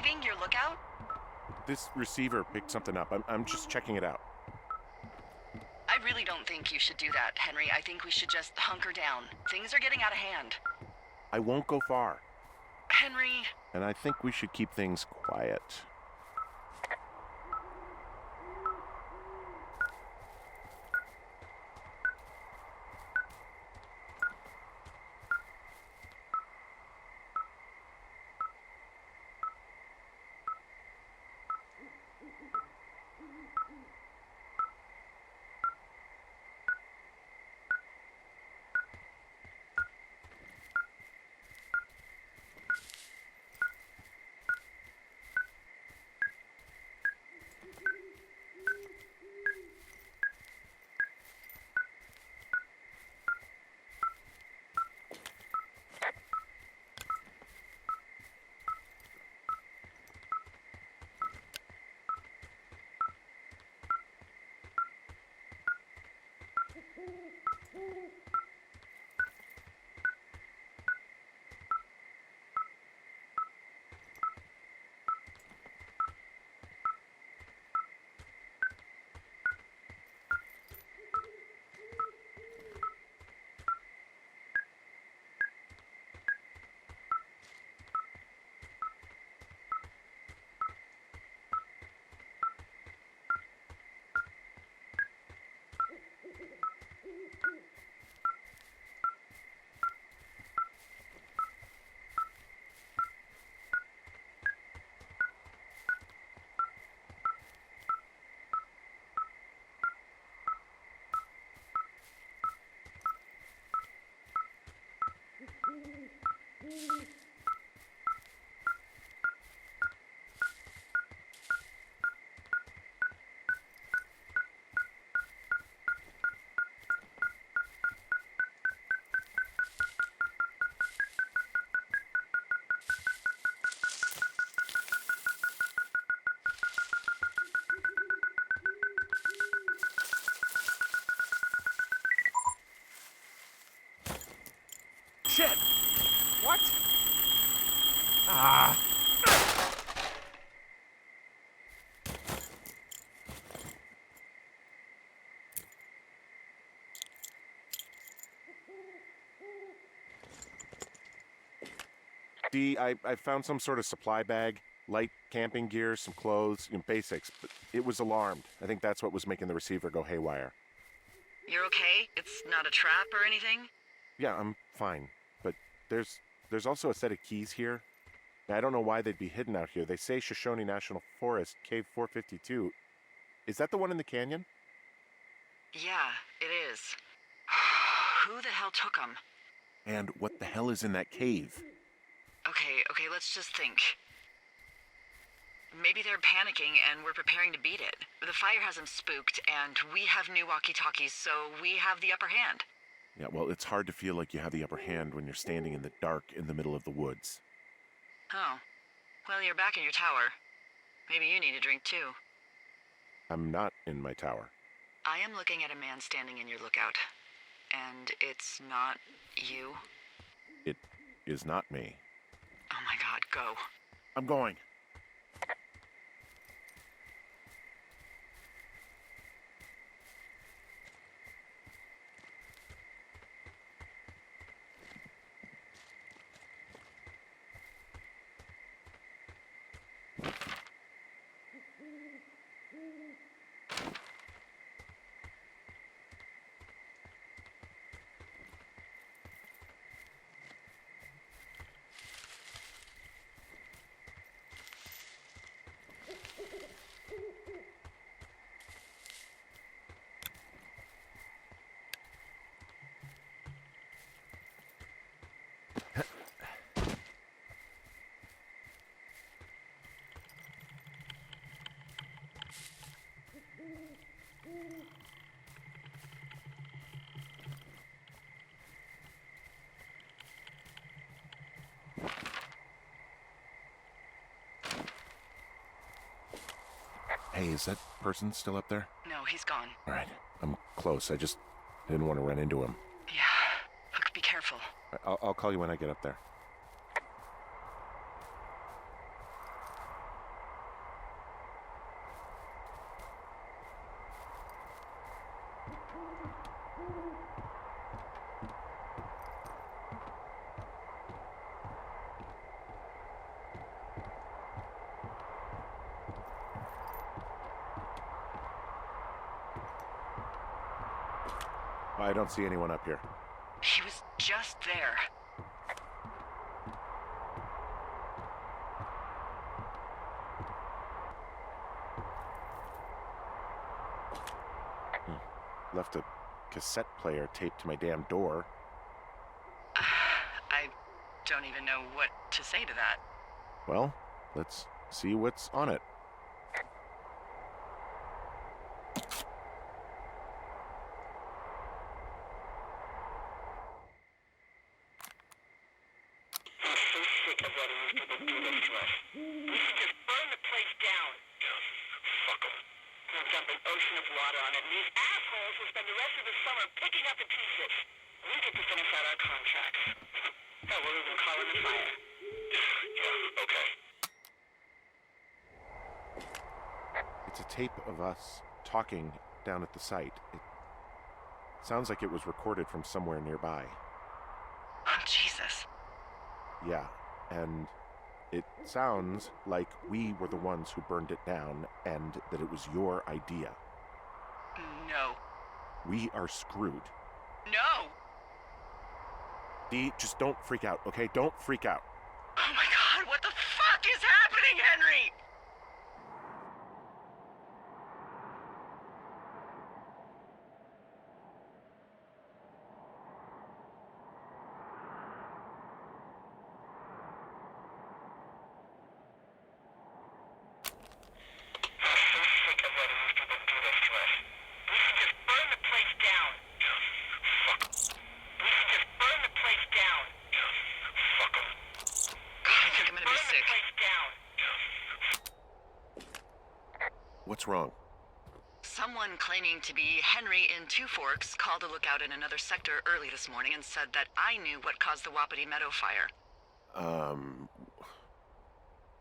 leaving your lookout? This receiver picked something up. I'm just checking it out. I really don't think you should do that, Henry. I think we should just hunker down. Things are getting out of hand. I won't go far. Henry... And I think we should keep things quiet. Shit! What? Ah! I found some sort of supply bag, light camping gear, some clothes, basics, but it was alarmed. I think that's what was making the receiver go haywire. You're okay? It's not a trap or anything? Yeah, I'm fine, but there's also a set of keys here. I don't know why they'd be hidden out here. They say Shoshone National Forest, Cave 452. Is that the one in the canyon? Yeah, it is. Who the hell took them? And what the hell is in that cave? Okay, let's just think. Maybe they're panicking and we're preparing to beat it. The fire has them spooked, and we have new walkie-talkies, so we have the upper hand. Yeah, well, it's hard to feel like you have the upper hand when you're standing in the dark in the middle of the woods. Oh. Well, you're back in your tower. Maybe you need a drink, too. I'm not in my tower. I am looking at a man standing in your lookout. And it's not you? It is not me. Oh my god, go. I'm going. Hey, is that person still up there? No, he's gone. All right, I'm close. I didn't want to run into him. Yeah. Look, be careful. I'll call you when I get up there. I don't see anyone up here. He was just there. Left a cassette player taped to my damn door. I don't even know what to say to that. Well, let's see what's on it. It's a tape of us talking down at the site. It sounds like it was recorded from somewhere nearby. Oh, Jesus. Yeah, and it sounds like we were the ones who burned it down and that it was your idea. No. We are screwed. No! Dee, just don't freak out, okay? Don't freak out. Oh my God, what the fuck is happening, Henry? What's wrong? Someone claiming to be Henry in Two Forks called a lookout in another sector early this morning and said that I knew what caused the Wapiti Meadow fire.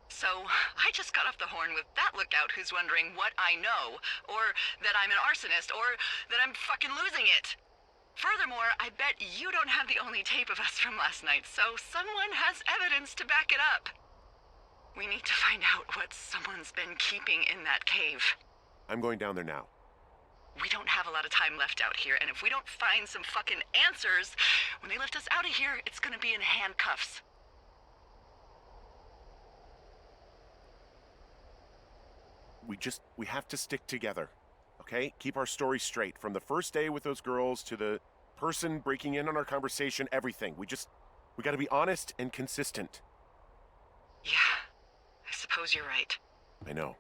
So I just got off the horn with that lookout who's wondering what I know, or that I'm an arsonist, or that I'm fucking losing it. Furthermore, I bet you don't have the only tape of us from last night, so someone has evidence to back it up. We need to find out what someone's been keeping in that cave. I'm going down there now. We don't have a lot of time left out here, and if we don't find some fucking answers, when they lift us out of here, it's gonna be in handcuffs. We have to stick together, okay? Keep our story straight. From the first day with those girls to the person breaking in on our conversation, everything. We gotta be honest and consistent. Yeah, I suppose you're right. I know.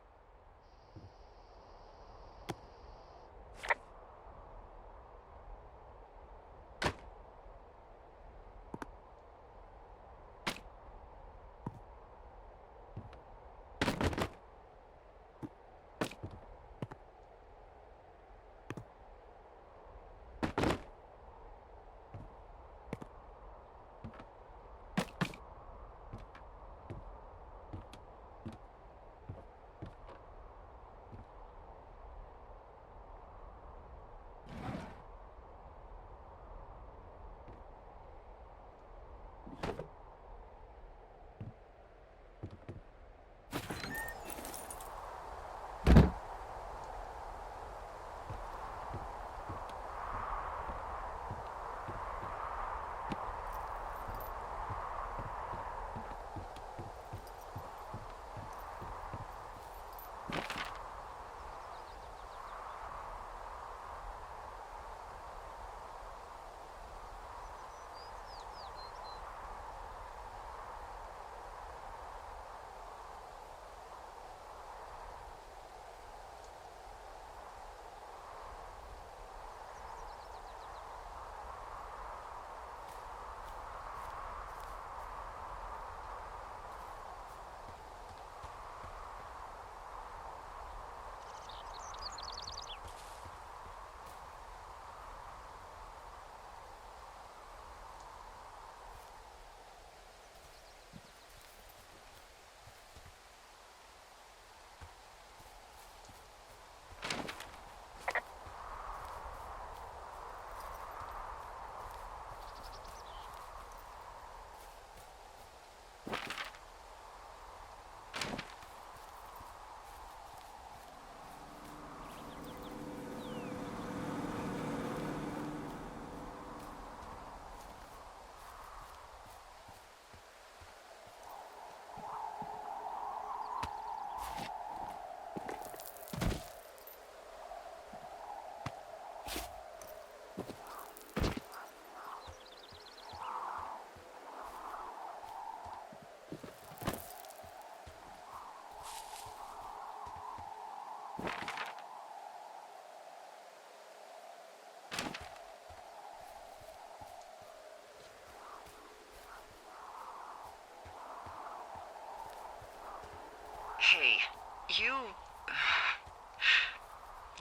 You...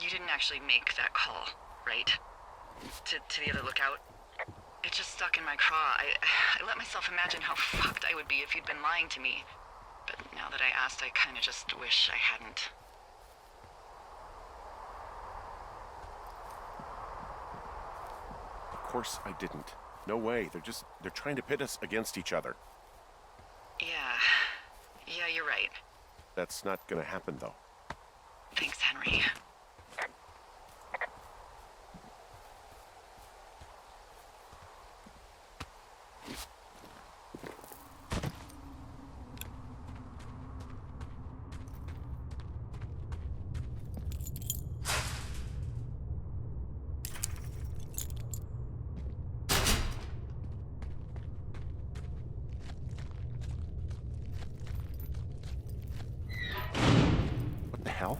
You didn't actually make that call, right? To the other lookout? It just stuck in my craw. I let myself imagine how fucked I would be if you'd been lying to me. But now that I asked, I kinda just wish I hadn't. Of course I didn't. No way. They're trying to pit us against each other. Yeah, you're right. That's not gonna happen, though. Thanks, Henry. What the hell?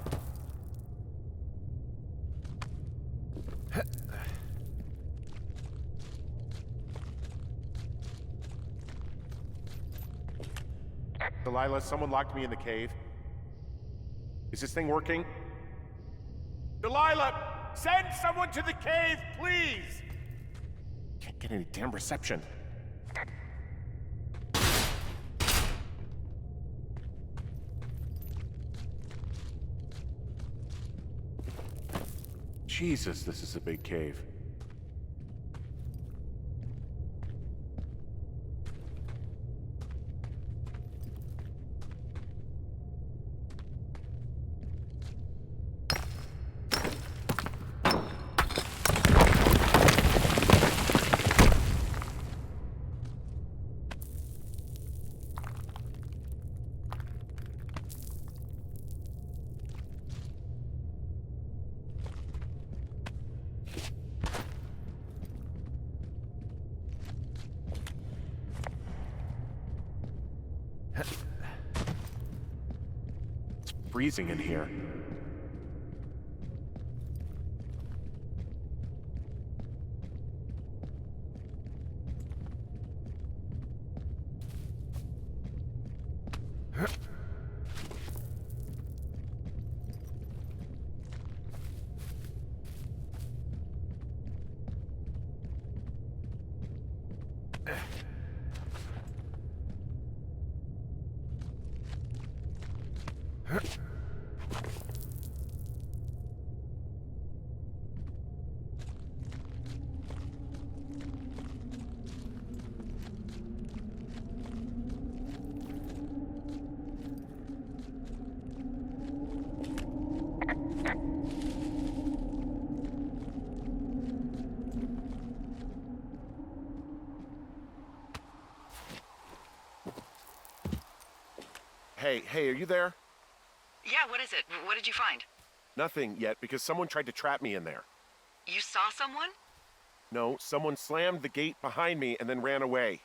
Delilah, someone locked me in the cave. Is this thing working? Delilah! Send someone to the cave, please! Can't get any damn reception. Jesus, this is a big cave. It's freezing in here. Hey, are you there? Yeah, what is it? What did you find? Nothing yet, because someone tried to trap me in there. You saw someone? No, someone slammed the gate behind me and then ran away.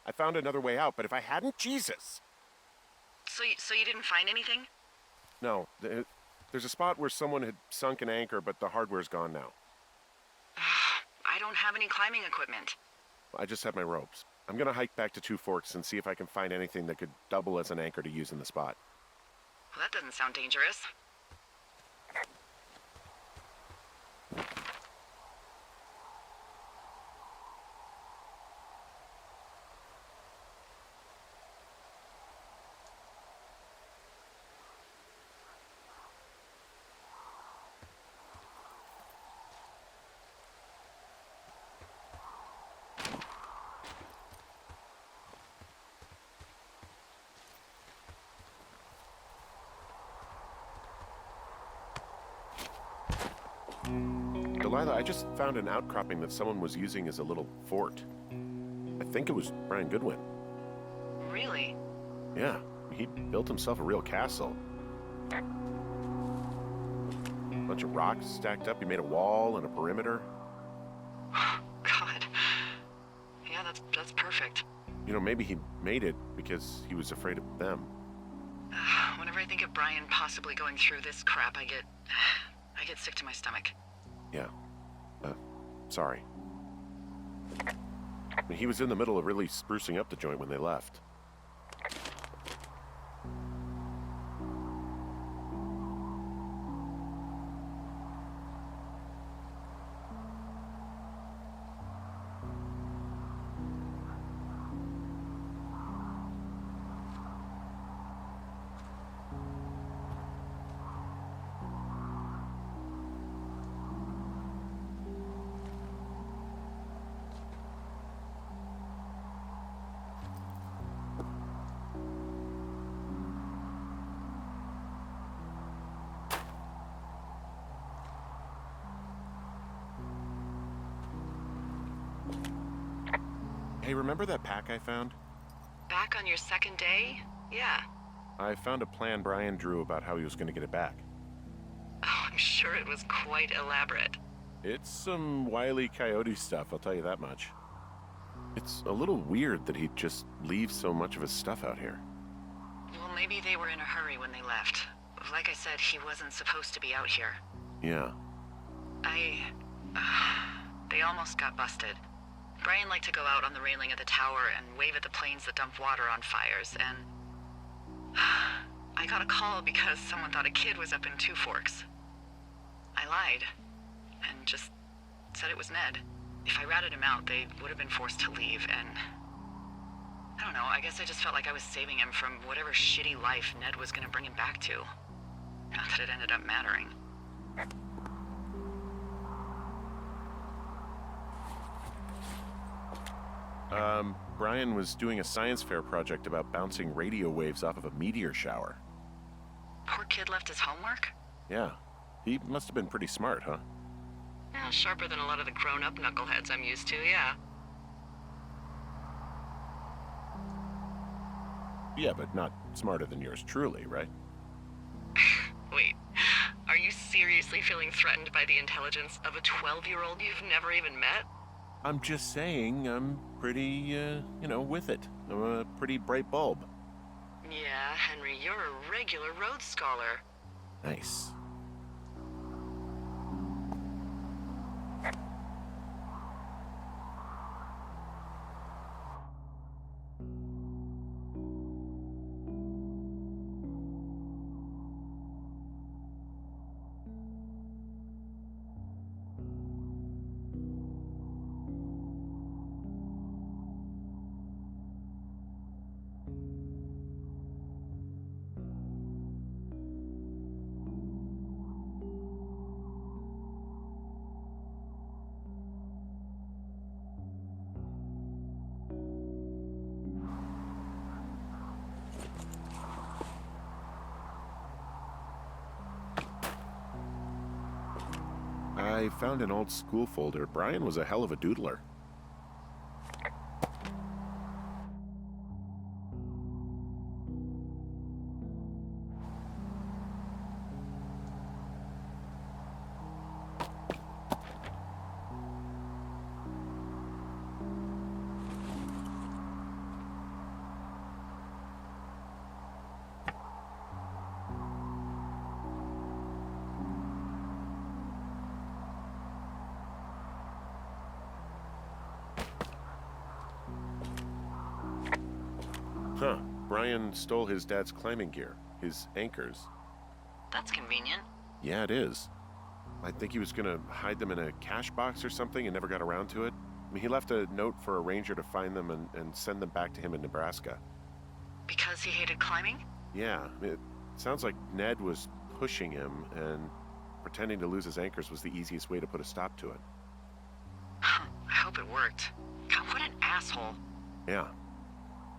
I found another way out, but if I hadn't, Jesus! So you didn't find anything? No, there's a spot where someone had sunk an anchor, but the hardware's gone now. I don't have any climbing equipment. I just have my ropes. I'm gonna hike back to Two Forks and see if I can find anything that could double as an anchor to use in the spot. Well, that doesn't sound dangerous. Delilah, I just found an outcropping that someone was using as a little fort. I think it was Brian Goodwin. Really? Yeah, he built himself a real castle. Bunch of rocks stacked up. He made a wall and a perimeter. God. Yeah, that's perfect. You know, maybe he made it because he was afraid of them. Whenever I think of Brian possibly going through this crap, I get sick to my stomach. Yeah. Sorry. I mean, he was in the middle of really sprucing up the joint when they left. Hey, remember that pack I found? Back on your second day? Yeah. I found a plan Brian drew about how he was going to get it back. Oh, I'm sure it was quite elaborate. It's some Wile E. Coyote stuff, I'll tell you that much. It's a little weird that he'd just leave so much of his stuff out here. Well, maybe they were in a hurry when they left. Like I said, he wasn't supposed to be out here. Yeah. They almost got busted. Brian liked to go out on the railing of the tower and wave at the planes that dump water on fires, and I got a call because someone thought a kid was up in Two Forks. I lied, and just said it was Ned. If I ratted him out, they would have been forced to leave, and I don't know, I guess I just felt like I was saving him from whatever shitty life Ned was gonna bring him back to. Not that it ended up mattering. Brian was doing a science fair project about bouncing radio waves off of a meteor shower. Poor kid left his homework? Yeah. He must have been pretty smart, huh? Yeah, sharper than a lot of the grown-up knuckleheads I'm used to, yeah. Yeah, but not smarter than yours truly, right? Wait, are you seriously feeling threatened by the intelligence of a 12-year-old you've never even met? I'm just saying I'm pretty, with it. I'm a pretty bright bulb. Yeah, Henry, you're a regular Rhodes Scholar. Nice. I found an old school folder. Brian was a hell of a doodler. Huh. Brian stole his dad's climbing gear, his anchors. That's convenient. Yeah, it is. I think he was gonna hide them in a cash box or something and never got around to it. I mean, he left a note for a ranger to find them and send them back to him in Nebraska. Because he hated climbing? Yeah, it sounds like Ned was pushing him, and pretending to lose his anchors was the easiest way to put a stop to it. I hope it worked. God, what an asshole. Yeah.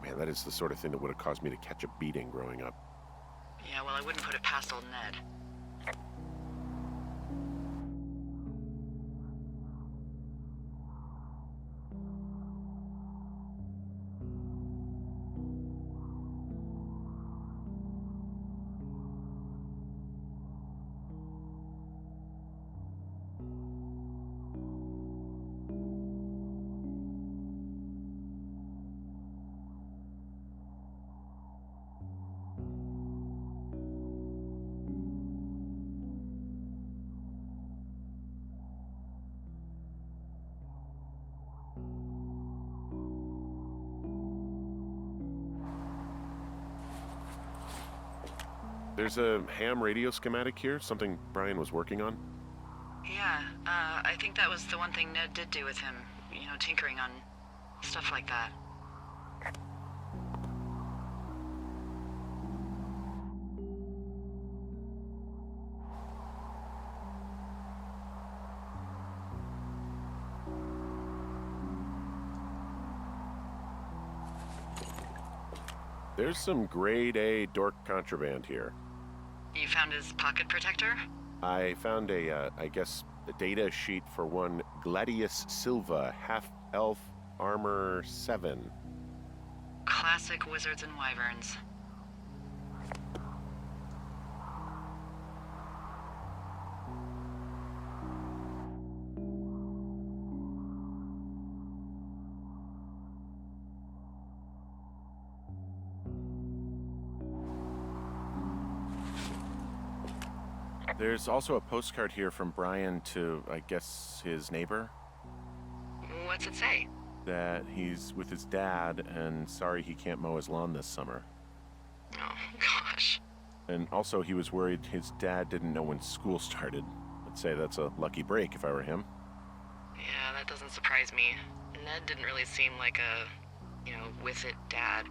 Man, that is the sort of thing that would have caused me to catch a beating growing up. Yeah, well, I wouldn't put it past old Ned. There's a ham radio schematic here, something Brian was working on. Yeah, I think that was the one thing Ned did do with him. You know, tinkering on stuff like that. There's some grade A dork contraband here. You found his pocket protector? I found a data sheet for one Gladius Silva, half-elf, Armor 7. Classic wizards and wyverns. There's also a postcard here from Brian to, I guess, his neighbor. What's it say? That he's with his dad and sorry he can't mow his lawn this summer. Oh, gosh. And also he was worried his dad didn't know when school started. I'd say that's a lucky break if I were him. Yeah, that doesn't surprise me. Ned didn't really seem like a, with it dad.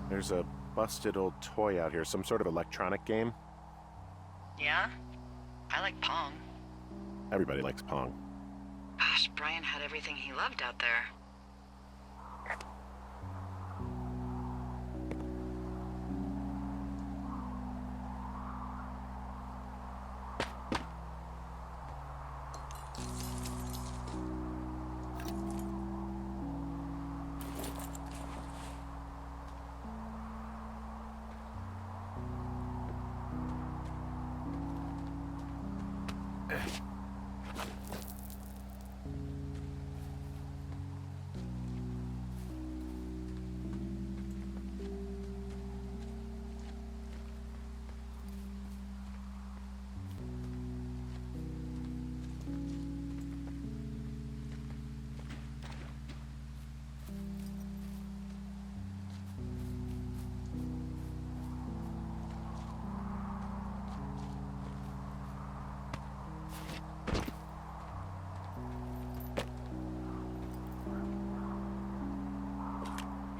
There's a busted old toy out here, some sort of electronic game. Yeah? I like Pong. Everybody likes Pong. Gosh, Brian had everything he loved out there.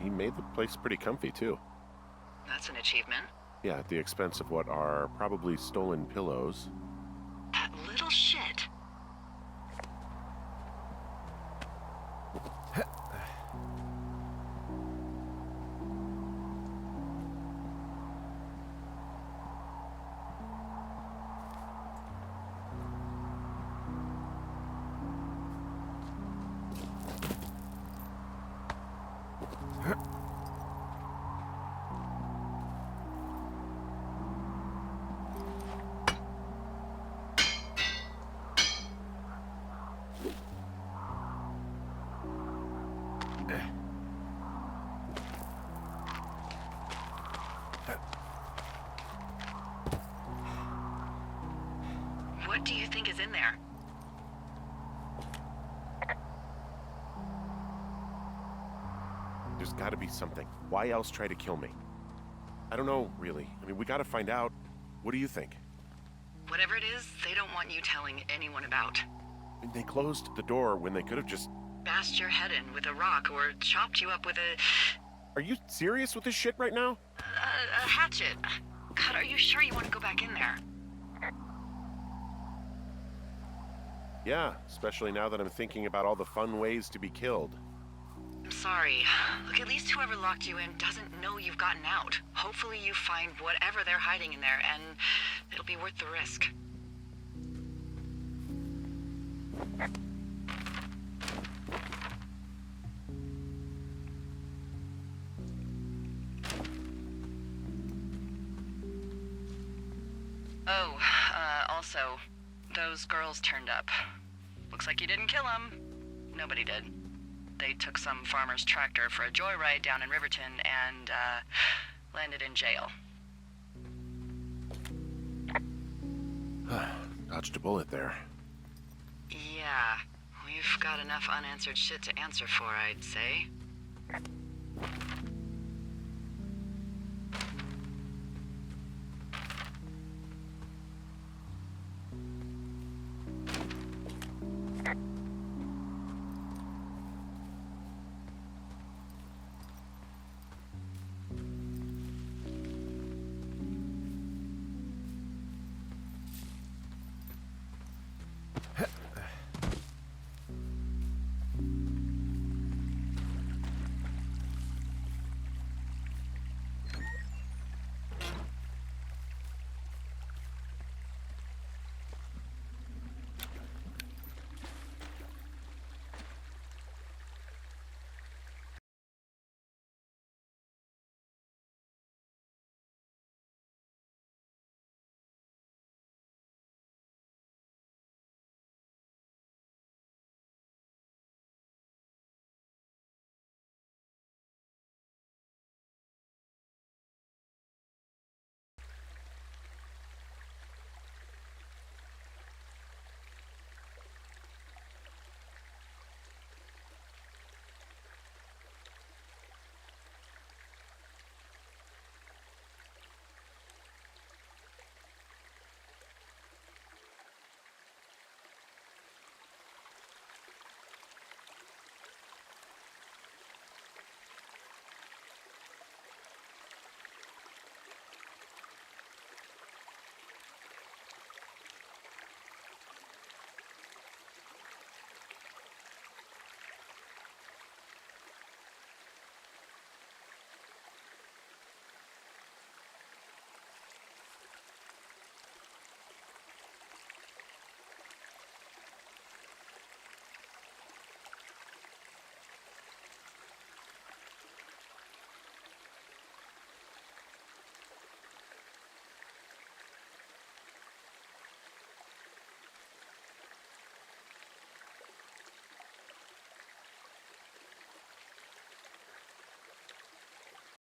He made the place pretty comfy, too. That's an achievement. Yeah, at the expense of what are probably stolen pillows. That little shit. What do you think is in there? There's gotta be something. Why else try to kill me? I don't know, really. I mean, we gotta find out. What do you think? Whatever it is, they don't want you telling anyone about. I mean, they closed the door when they could have just... Bashed your head in with a rock or chopped you up with Are you serious with this shit right now? a hatchet. God, are you sure you want to go back in there? Yeah, especially now that I'm thinking about all the fun ways to be killed. I'm sorry. Look, at least whoever locked you in doesn't know you've gotten out. Hopefully you find whatever they're hiding in there, and it'll be worth the risk. Oh, also, those girls turned up. Looks like you didn't kill them. Nobody did. They took some farmer's tractor for a joyride down in Riverton and, landed in jail. Dodged a bullet there. Yeah, we've got enough unanswered shit to answer for, I'd say.